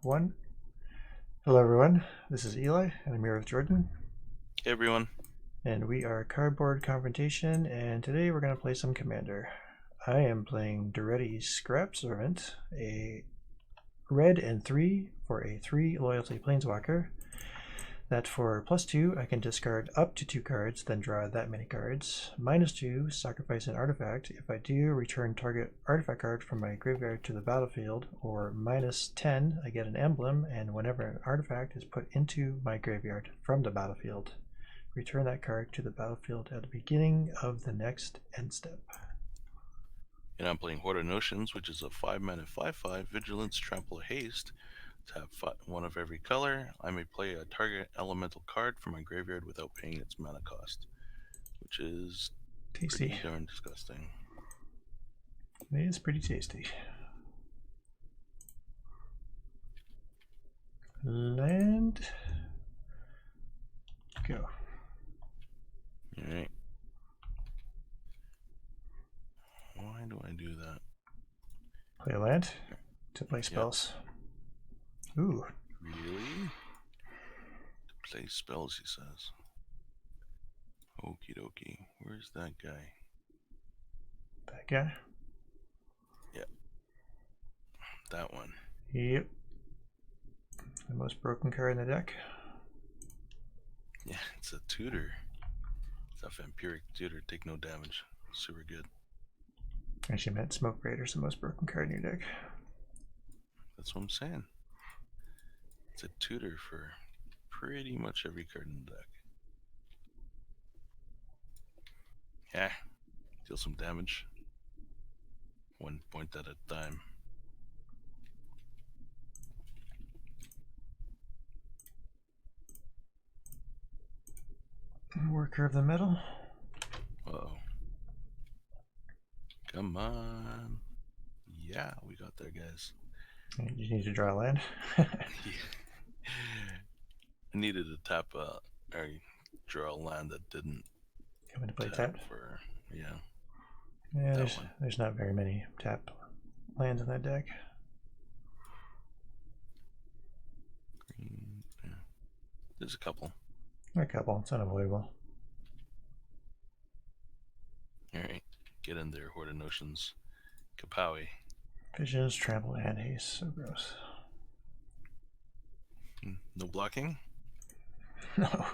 1. Hello everyone, this is Eli, and I'm here with Jordan. Hey everyone. And we are Cardboard Confrontation, and today we're going to play some Commander. I am playing Daretti's Scrap Servant, a red and 3 for a 3 loyalty Planeswalker. That for +2, I can discard up to 2 cards, then draw that many cards. -2, sacrifice an artifact. If I do, return target artifact card from my graveyard to the battlefield. Or -10, I get an emblem, and whenever an artifact is put into my graveyard from the battlefield, return that card to the battlefield at the beginning of the next end step. And I'm playing Horde Notions, which is a 5-mana 5/5 Vigilance, Trample, Haste. Tap one of every color. I may play a target elemental card from my graveyard without paying its mana cost, which is Tasty. pretty darn disgusting. It is pretty tasty. Land. Go. Alright. Why do I do that? Play a land to play spells. Yep. Ooh. Really? To play spells, he says. Okie dokie. Where's that guy? That guy? Yep. That one. Yep. The most broken card in the deck. Yeah, it's a tutor. It's a vampiric tutor. Take no damage. Super good. Actually meant Smoke Raider's the most broken card in your deck. That's what I'm saying. It's a tutor for pretty much every card in the deck. Yeah. Deal some damage. 1 point at a time. Worker of the Metal. Uh-oh. Come on. Yeah, we got there, guys. You need to draw a land. I needed to tap or draw a land that didn't come into play tap. For, yeah. Yeah, there's not very many tap lands in that deck. Green, yeah. There's a couple. It's unavoidable. Alright, get in there, Horde Notions. Kapowie. Visions, Trample, and Haste. So gross. No blocking? No.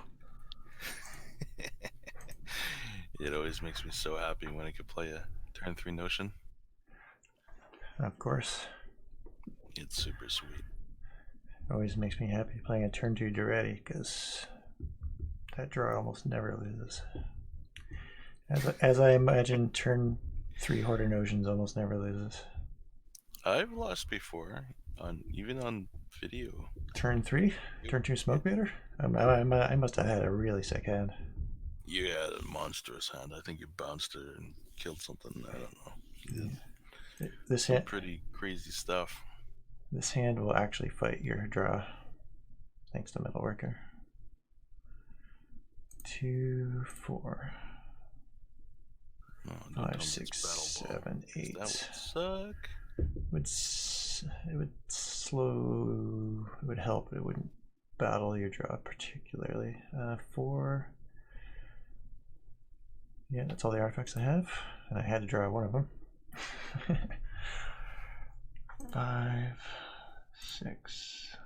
It always makes me so happy when I could play a turn 3 Notion. Of course. It's super sweet. It always makes me happy playing a turn 2 Daretti, because that draw almost never loses. As I imagine, turn 3 Horde Notions almost never loses. I've lost before, even on video. Turn 3? Turn 2 Smoke Raider? I must have had a really sick hand. You had a monstrous hand. I think you bounced her and killed something. I don't know. Yeah. This hand, pretty crazy stuff. This hand will actually fight your draw, thanks to Metalworker. 2, 4, 5, 6, 7, 8. That would suck. It would slow. It would help. It wouldn't battle your draw particularly. 4. Yeah, that's all the artifacts I have, and I had to draw one of them. 5, 6,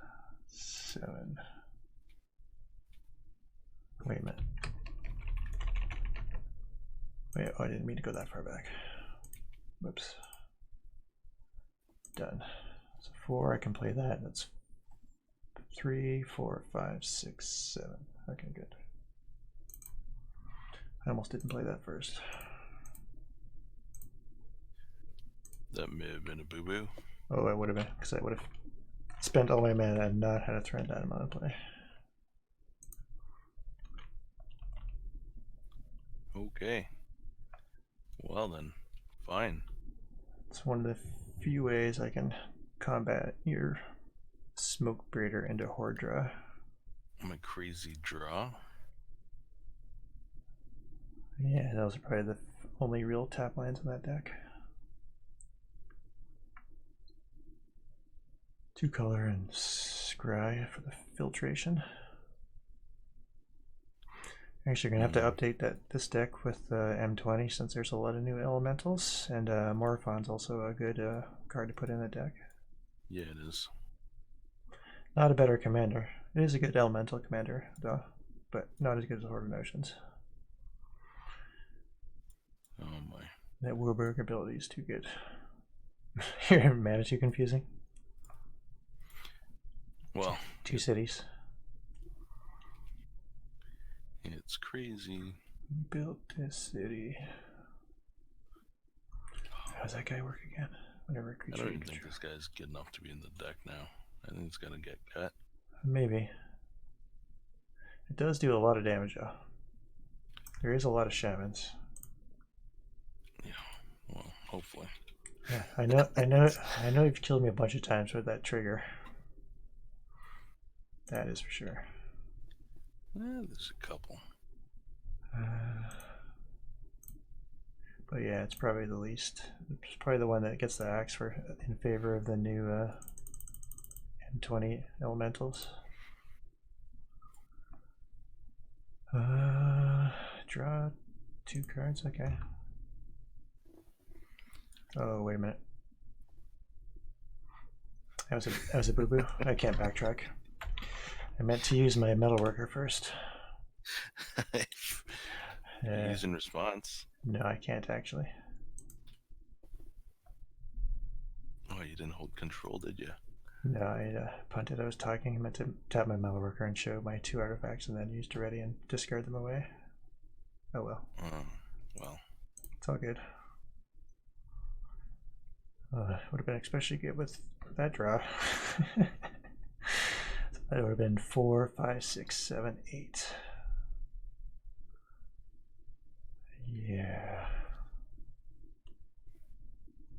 7. Wait a minute. Wait, oh, I didn't mean to go that far back. Whoops. Done. So 4, I can play that. That's 3, 4, 5, 6, 7. Okay, good. I almost didn't play that first. That may have been a boo-boo. Oh, it would have been, because I would have spent all my mana and not had to thread that amount of play. Okay. Well then, fine. It's one of the few ways I can combat your Smoke Raider into Horde draw. I'm a crazy draw. Yeah, those are probably the only real tap lands in that deck. 2 color and scry for the filtration. Actually, you're gonna have to update this deck with M20 since there's a lot of new elementals, and Morphon's also a good card to put in the deck. Yeah, it is. Not a better commander. It is a good elemental commander, though, but not as good as Horde Notions. Oh my. That Wilberg ability is too good. Your mana too confusing? Well, two cities. It's crazy. Built this city. How does that guy work again? Whenever a creature. I don't even think this guy's good enough to be in the deck now. I think it's gonna get cut. Maybe. It does do a lot of damage though. There is a lot of shamans. Yeah. Well, hopefully. Yeah, I know you've killed me a bunch of times with that trigger. That is for sure. There's a couple. But yeah, it's probably the least. It's probably the one that gets the axe for in favor of the new M20 elementals. Draw 2 cards. Okay. Oh wait a minute. That was a boo boo. I can't backtrack. I meant to use my metalworker first. Use in response. No, I can't actually. Oh, you didn't hold control, did you? No, I punted. I was talking. I meant to tap my metalworker and show my 2 artifacts and then use Daretti and discard them away. Oh well. Well. It's all good. Would have been especially good with that draw. That would have been 4, 5, 6, 7, 8. Yeah.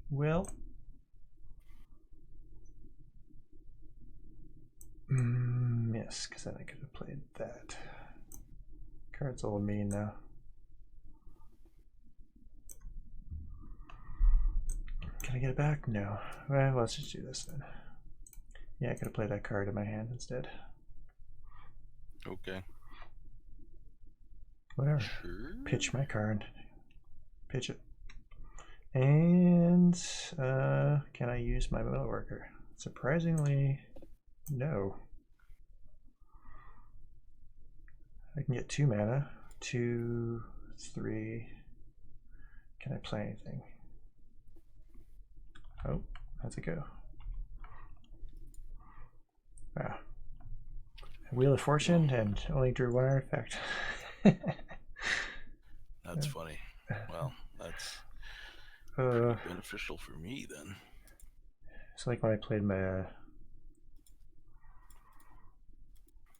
Well. Yes, because then I could have played that. Card's all mean now. Can I get it back? No. Well, let's just do this then. Yeah, I could have played that card in my hand instead. Okay. Whatever. Sure. Pitch my card. Pitch it. And can I use my metalworker? Surprisingly, no. I can get 2 mana. 2, 3. Can I play anything? Oh, that's a go. Wow. Wheel of Fortune and only drew 1 artifact. That's funny. Well, that's beneficial for me then. It's like when I played my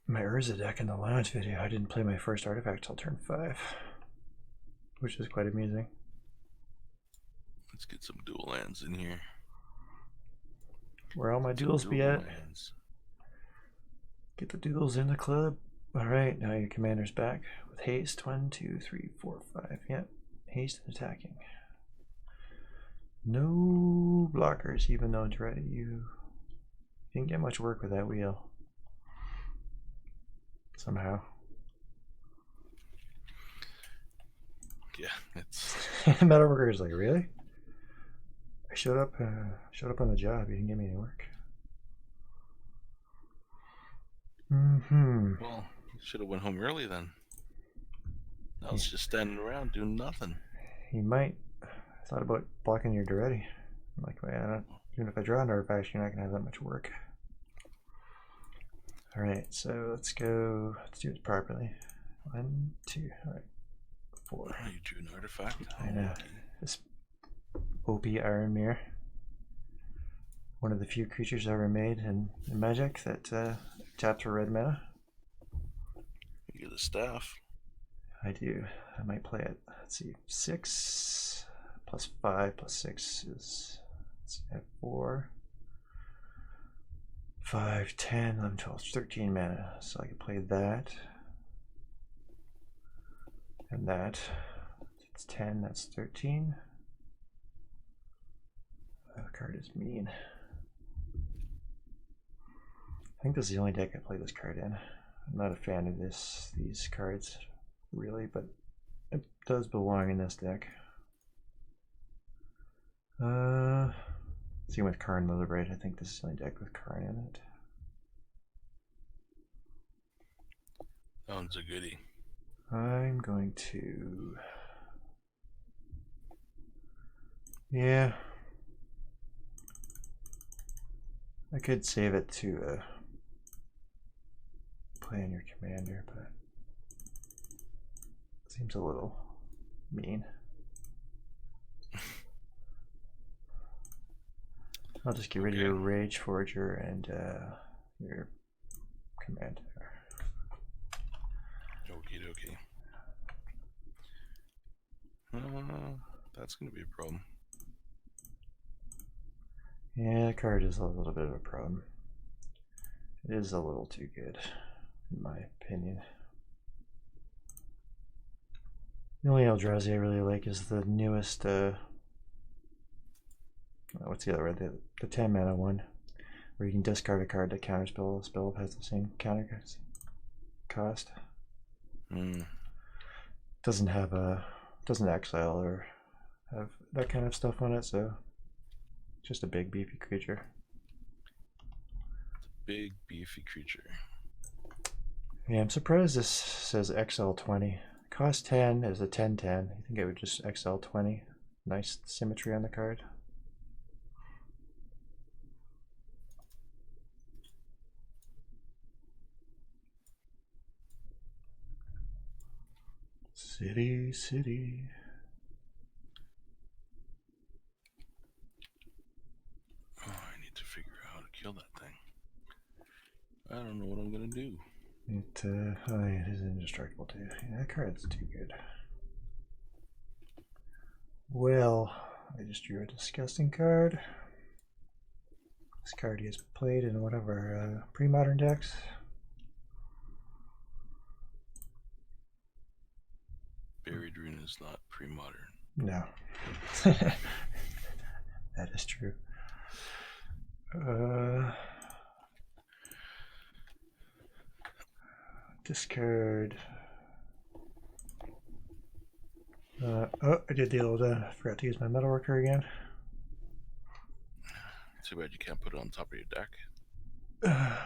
my Urza deck in the lounge video. I didn't play my first artifact till turn 5, which is quite amusing. Let's get some dual lands in here. Where all my duels be at? Get the duels in the club. Alright, now your commander's back with haste. 1, 2, 3, 4, 5. Yep. Haste and attacking. No blockers, even though Daretti, you didn't get much work with that wheel. Somehow. Yeah, it's Metalworker is like, really? I showed up on the job. You didn't give me any work. Well, you should have went home early then. I was just standing around doing nothing. You might. I thought about blocking your Daretti. I'm like, man, even if I draw an artifact, you're not gonna have that much work. All right, so let's go. Let's do it properly. 1, 2. All right, 4. Oh, you drew an artifact. I know. This OP Iron Mirror. One of the few creatures ever made in Magic that tapped for red mana. You get a staff. I do. I might play it. Let's see. 6 plus 5 plus 6 is, let's see, I have 4, 5, 10, 11, 12, 13 mana. So I can play that. And that. It's 10, that's 13. That card is mean. I think this is the only deck I play this card in. I'm not a fan of these cards, really, but it does belong in this deck. See with Karn Lillibite, I think this is the only deck with Karn in it. That one's a goodie. I'm going to... Yeah. I could save it to play on your commander, but it seems a little mean. Okay. I'll just get rid of your Rage Forger and your commander. Okie dokie. That's going to be a problem. Yeah, the card is a little bit of a problem. It is a little too good, in my opinion. The only Eldrazi I really like is the newest, what's the other one? The 10 mana one, where you can discard a card that counterspell a spell that has the same counter cost. Doesn't have doesn't exile or have that kind of stuff on it, so just a big beefy creature. Big beefy creature. Yeah, I'm surprised this says XL 20. Cost 10 is a 10/10. I think it would just XL 20. Nice symmetry on the card. City, city. Oh, I need to figure out how to kill that thing. I don't know what I'm gonna do. Oh yeah, it is indestructible too. Yeah, that card's too good. Well, I just drew a disgusting card. This card is played in one of our pre-modern decks. Buried Rune is not pre-modern. No. That is true. Discard. Oh, I did the old, forgot to use my metalworker again. Too bad you can't put it on top of your deck.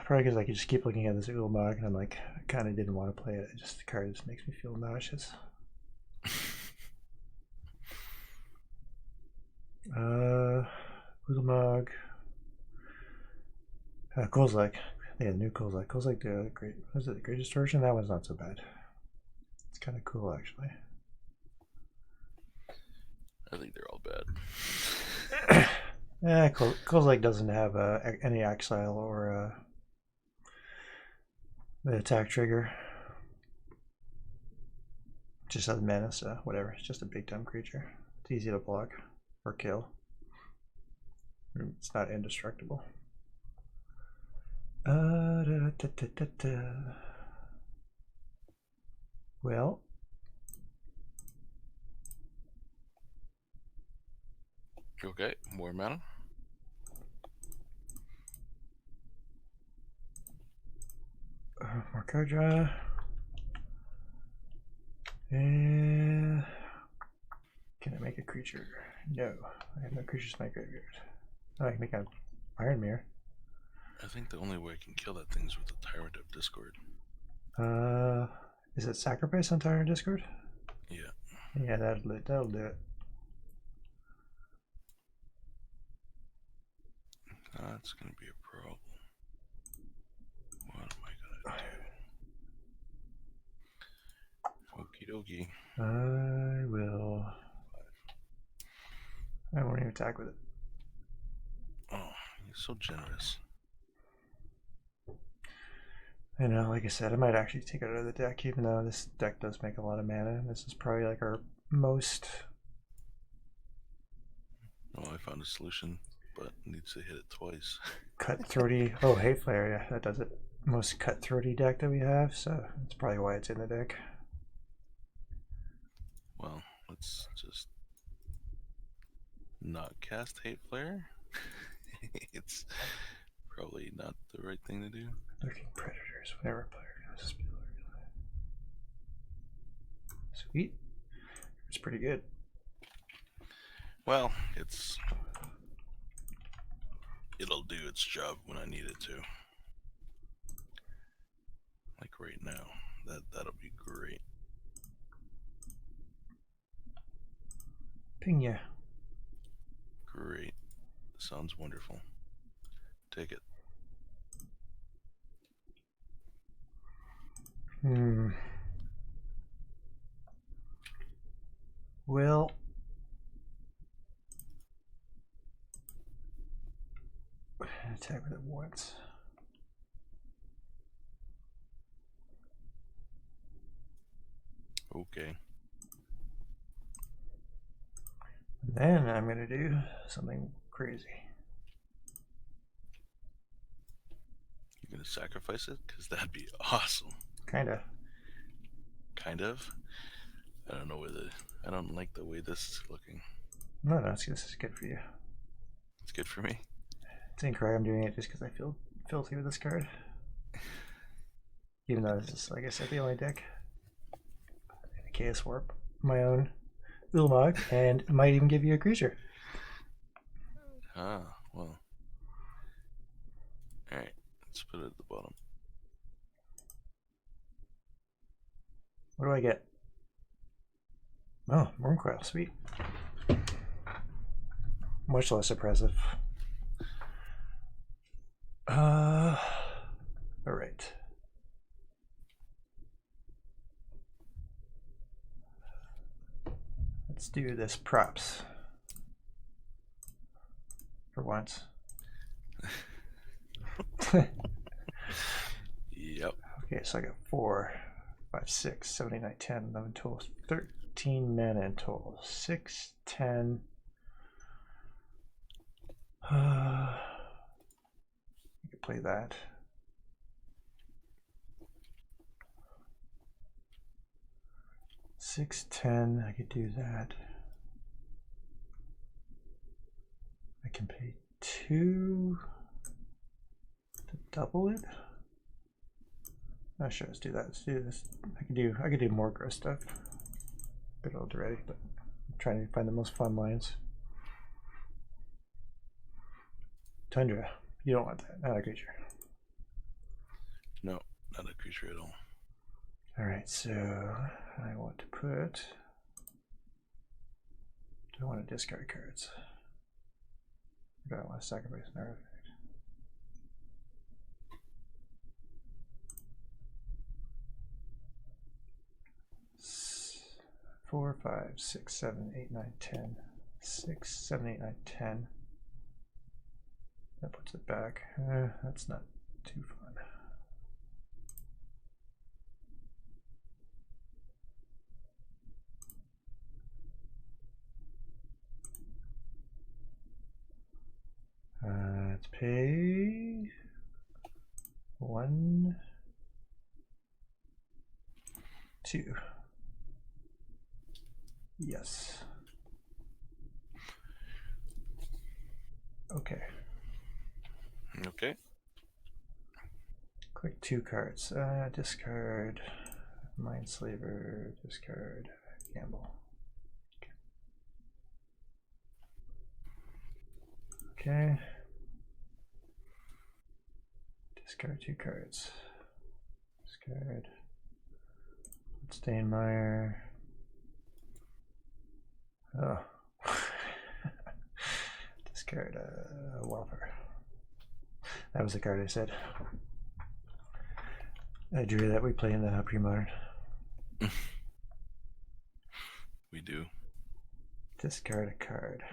Probably because I could just keep looking at this Ulamog and I'm like, I kind of didn't want to play it. The card just makes me feel nauseous. Ulamog. Kozilek. They had a new Kozilek. Kozilek, the great, was it the Great Distortion? That one's not so bad. It's kind of cool, actually. I think they're all bad. Yeah, Kozilek doesn't have any exile or the attack trigger. Just has mana, so whatever. It's just a big dumb creature. It's easy to block or kill. It's not indestructible. Well. Okay, more mana. More card draw. And can I make a creature? No, I have no creatures in my graveyard. Oh, I can make an Iron Mirror. I think the only way I can kill that thing is with the Tyrant of Discord. Is it sacrifice on Tyrant Discord? Yeah. Yeah, that'll do it. That's gonna be a problem. What am I gonna do? Okie dokie. I won't even attack with it. Oh, you're so generous. I know, like I said, I might actually take it out of the deck, even though this deck does make a lot of mana. This is probably like our most... Oh, I found a solution, but needs to hit it twice. Cutthroaty... Oh, Hate Flare, yeah, that does it. Most cutthroaty deck that we have, so that's probably why it's in the deck. Well, let's just not cast Hate Flare. It's Probably not the right thing to do. Lurking predators. Whenever a player goes to sweet. It's pretty good. Well, it'll do its job when I need it to. Like right now. That'll be great. Ping ya. Great. Sounds wonderful. Take it. Well, attack with it once. Okay. And then I'm going to do something crazy. You're going to sacrifice it? Because that'd be awesome. Kinda. Kind of? I don't know whether... I don't like the way this is looking. No, this is good for you. It's good for me? It's incorrect. I'm doing it just because I feel filthy with this card. Even though this is, like I said, the only deck. A Chaos Warp, my own Ulamog, and might even give you a creature. Ah, well. Alright, let's put it at the bottom. What do I get? Oh, Wormcoil, sweet. Much less oppressive. Alright. Let's do this props. For once. Yep. Okay, so I got 4, 5, 6, 7, 8, 9, 10, 11, 12, 13 mana in total. 6, 10. You could play that. Six, 10, I could do that. I can pay 2 to double it. Not sure, let's do that. Let's do this. I could do more gross stuff. Bit old already, but I'm trying to find the most fun lines. Tundra, you don't want that, not a creature. No, not a creature at all. Alright, so I want to put... I want to discard cards. I don't want to sacrifice an artifact. 4, 5, 6, 7, 8, 9, 10. 6, 7, 8, 9, 10. That puts it back. That's not too fun. Let's pay 1, 2. Yes. Okay. Okay. Quick 2 cards. Discard Mindslaver, discard Gamble. Okay. Discard 2 cards. Discard Stainmire. Oh. Discard Welfare. That was the card I said. I drew that we play in the pre-modern. We do. Discard a card.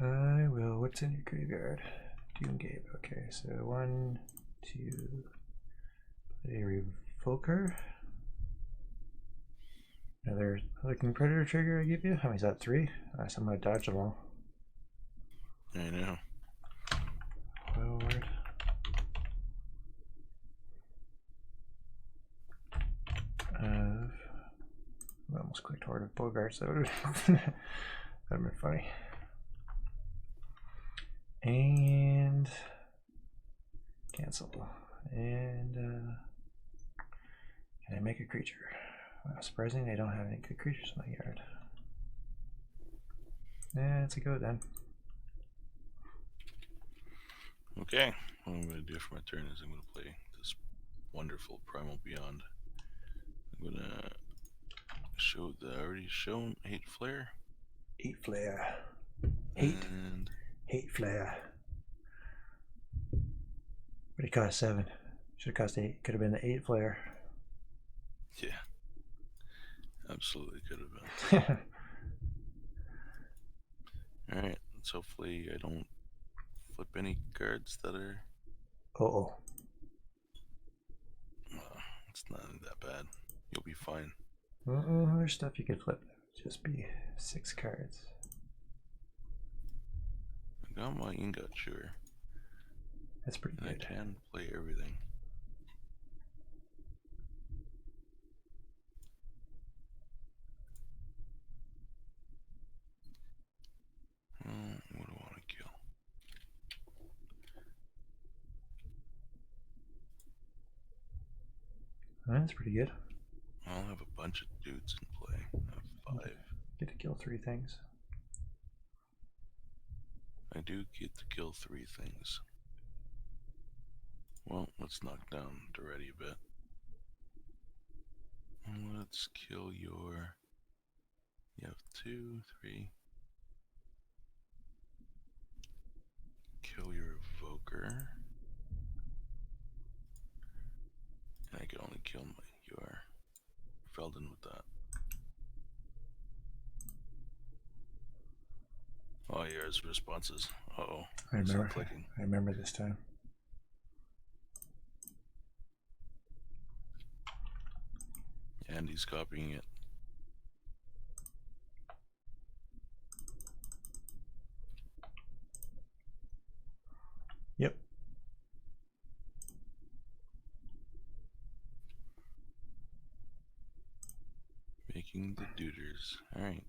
I will. What's in your graveyard? Doomgabe. Okay, so 1, 2. Play Revoker. Another looking predator trigger I give you. How many is that? 3? So I'm gonna dodge them all. I know. Forward. I almost clicked Horde of Bogarts. That would have been funny. And cancel. And can I make a creature? Wow, surprisingly, I don't have any good creatures in my yard. It's a go then. Okay, what I'm going to do for my turn is I'm going to play this wonderful Primal Beyond. I'm going to show the already shown Hate Flare. Hate Flare. And Hate Flare. But it cost 7. Should have cost 8. Could have been the 8 Flare. yeah, absolutely could have been. Alright, let's hopefully I don't flip any cards that are... Uh-oh. It's not that bad. You'll be fine. There's stuff you could flip. That would just be 6 cards. I got my Ingot Chewer. That's pretty and good. I can play everything. What do I want to kill? That's pretty good. I'll have a bunch of dudes in play. I have 5. Get to kill 3 things. I do get to kill 3 things. Well, let's knock down Daretti a bit. Let's kill your... You have 2, 3. Kill your Evoker. And I can only kill your Felden with that. Oh, yours responses. Uh-oh. I It's remember. not clicking. I remember this time. And he's copying it. Yep. Making the duders. Alright.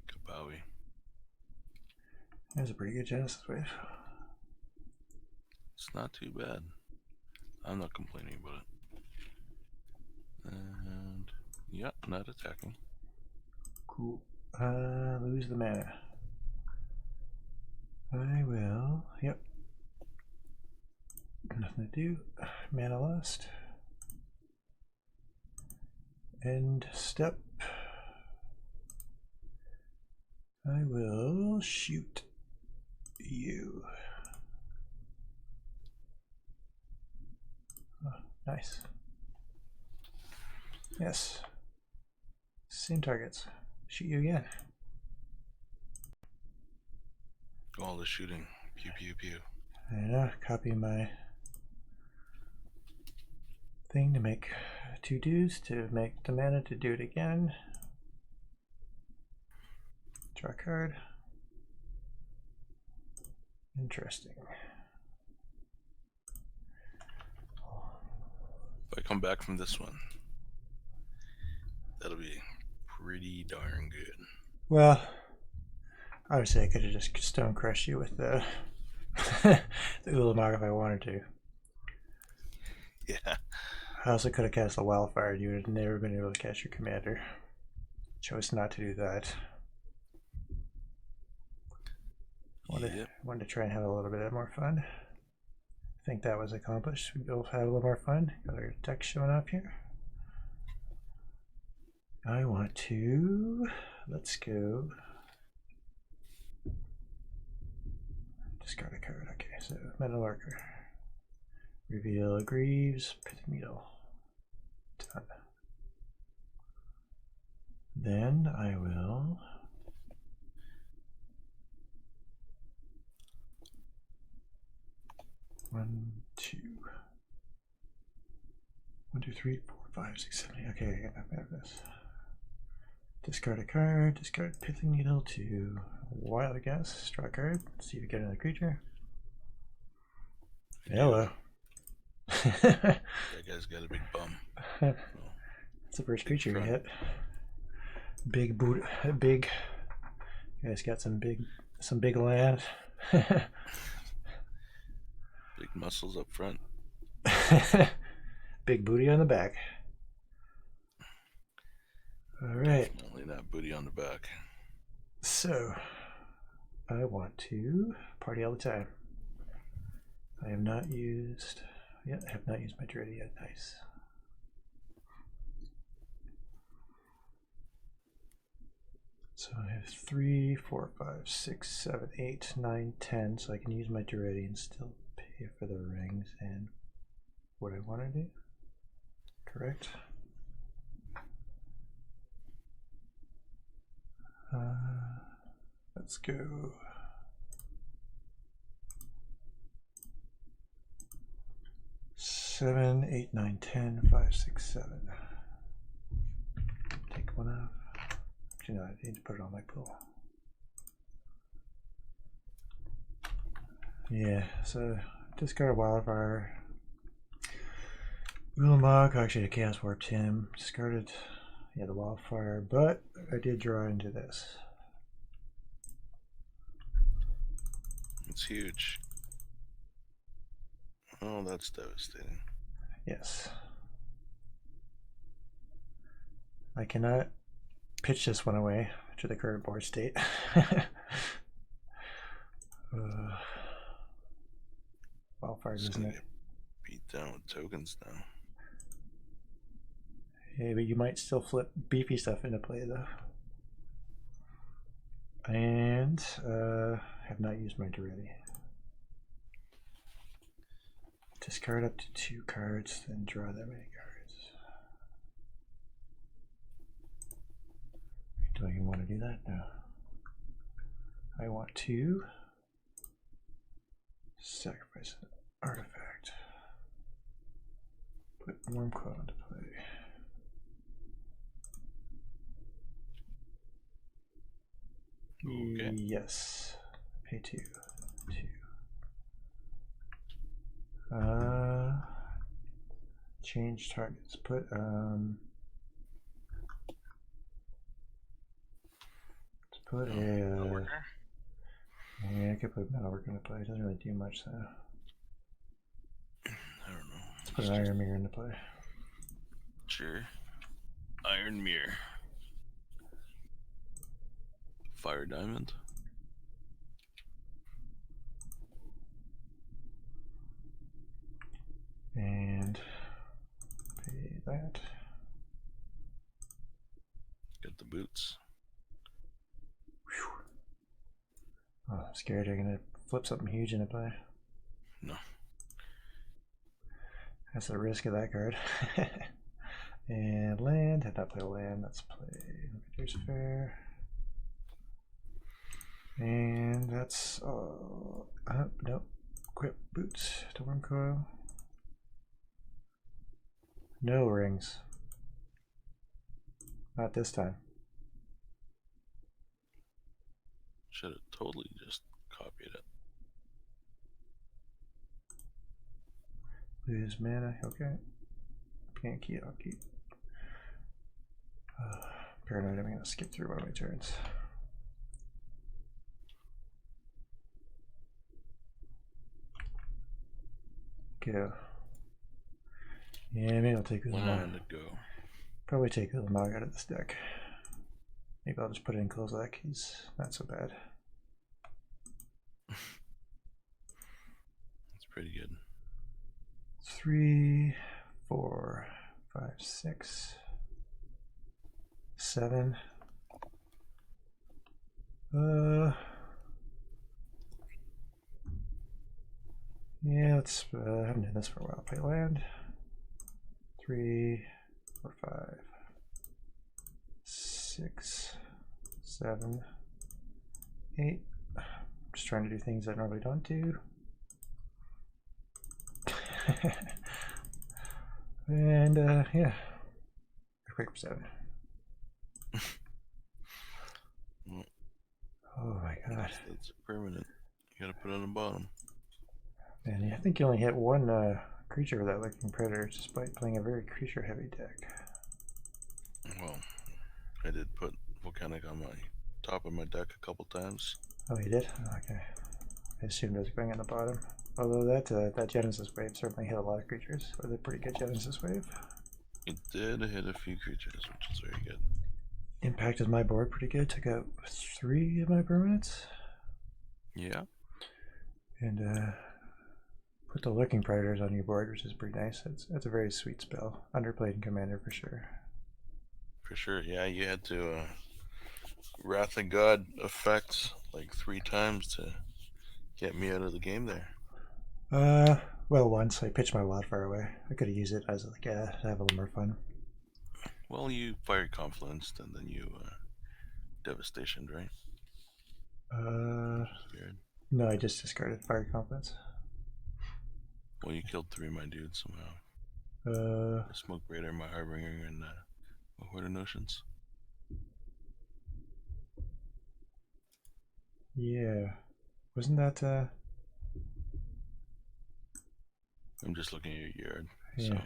Kabowie. That was a pretty good Genesis wave. It's not too bad. I'm not complaining about it. And yeah, not attacking. Cool. Lose the mana. I will. Yep. Nothing to do. Mana lost. End step. I will shoot you. Oh, nice. Yes. Same targets. Shoot you again. All the shooting. Pew pew pew. I know. Copy my thing to make 2 dudes to make the mana to do it again. Draw a card. Interesting. If I come back from this one, that'll be pretty darn good. Well, obviously I could have just stone crushed you with the the Ulamog if I wanted to. Yeah. I also could have cast the Wildfire. You would have never been able to catch your commander. Chose not to do that. Wanted to try and have a little bit more fun. I think that was accomplished. We both had a little more fun. Got our deck showing up here. I want to... Let's go... Discard a card. Okay, so Metal Lurker. Reveal Greaves, Pit Needle. Done. Then I will... 1, 2, 1, 2, 3, 4, 5, 6, 7, 8. Okay, I have this. Discard a card, discard Pithing Needle to Wild Guess, draw a card, see if you get another creature. Hello. That guy's got a big bum. That's the first creature you hit. Big boot, big. You guys got some big Some big land. Big muscles up front. Big booty on the back. All right. Definitely not booty on the back. So, I want to party all the time. I have not used. Yeah, I have not used my Daretti yet. Nice. So I have 3, 4, 5, 6, 7, 8, 9, 10. So I can use my Daretti and still pay for the rings and what I want to do. Correct? Let's go. Seven, 8, 9, 10, 5, 6, 7. Take one off. Actually, no, I need to put it on my pool. Yeah, so discard a wildfire. Ulamog, actually a Chaos Warped him. Discarded, yeah, the wildfire, but I did draw into this. It's huge. Oh, that's devastating. Yes. I cannot pitch this one away to the current board state. Wildfire, isn't it? Beat down with tokens now. Yeah, but you might still flip beefy stuff into play though. And have not used my Daretti. Discard up to 2 cards, then draw that many cards. Do I even want to do that? No. I want to sacrifice an artifact. Put Warm Coil into play. Okay. Yes. Pay 2. 2. Change targets. Put let's put a yeah, I could put Metalworker into play. It doesn't really do much though. I don't know. Let's put an Iron Mirror into play. Sure. Iron Mirror. Fire Diamond. And pay that. Get the boots. Whew. Oh, I'm scared they're gonna flip something huge into play. No. That's the risk of that card. And land. Have not played a land. Let's play There's Fair. And that's nope. Equip boots to Worm Coil. No rings. Not this time. Should have totally just copied it. Lose mana. Okay. Can't keep. I'll keep. Paranoid. I'm gonna skip through one of my turns. Go. Yeah, maybe I'll take One to go. Probably take Ulamog out of this deck. Maybe I'll just put it in Kozak. He's not so bad. That's pretty good. 3, 4, 5, 6, 7. Yeah, let's. I haven't done this for a while. Play land. 3, 4, 5, 6, 7, 8. Just trying to do things I normally don't do. And yeah, quick for 7. Oh my god. That's permanent. You gotta put it on the bottom. And I think you only hit one creature with that Lurking Predator, despite playing a very creature heavy deck. Well, I did put Volcanic on my top of my deck a couple times. Oh, he did? Okay. I assumed it was going in the bottom. Although that Genesis wave certainly hit a lot of creatures with a pretty good Genesis wave. It did hit a few creatures, which is very good. Impacted my board pretty good. Took out 3 of my permanents. Yeah. And put the Lurking Predators on your board, which is pretty nice. That's a very sweet spell. Underplayed in Commander for sure. For sure, yeah. You had to Wrath of God effect like 3 times to get me out of the game there. Well, once I pitched my Wildfire away. I could have used it as like to have a little more fun. Well, you fired Confluenced and then you Devastationed, right? Weird. No, I just discarded Fire Confidence. Well, you killed 3 of my dudes somehow. The Smoke Raider, my Harbinger, and my Horde of Notions. Yeah. Wasn't that, I'm just looking at your yard. Yeah. So.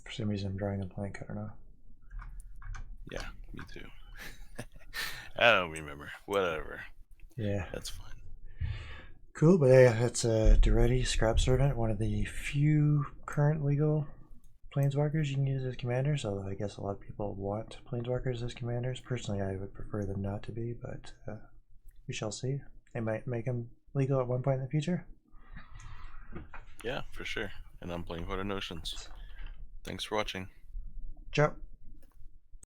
For some reason I'm drawing a blank, I don't know. Yeah, me too. I don't remember. Whatever. Yeah. That's fine. Cool, but yeah, that's Daretti, Scrap Servant, one of the few current legal Planeswalkers you can use as commanders, although I guess a lot of people want Planeswalkers as commanders. Personally, I would prefer them not to be, but we shall see. They might make them legal at one point in the future. Yeah, for sure. And I'm playing Horde of Notions. Thanks for watching. Ciao.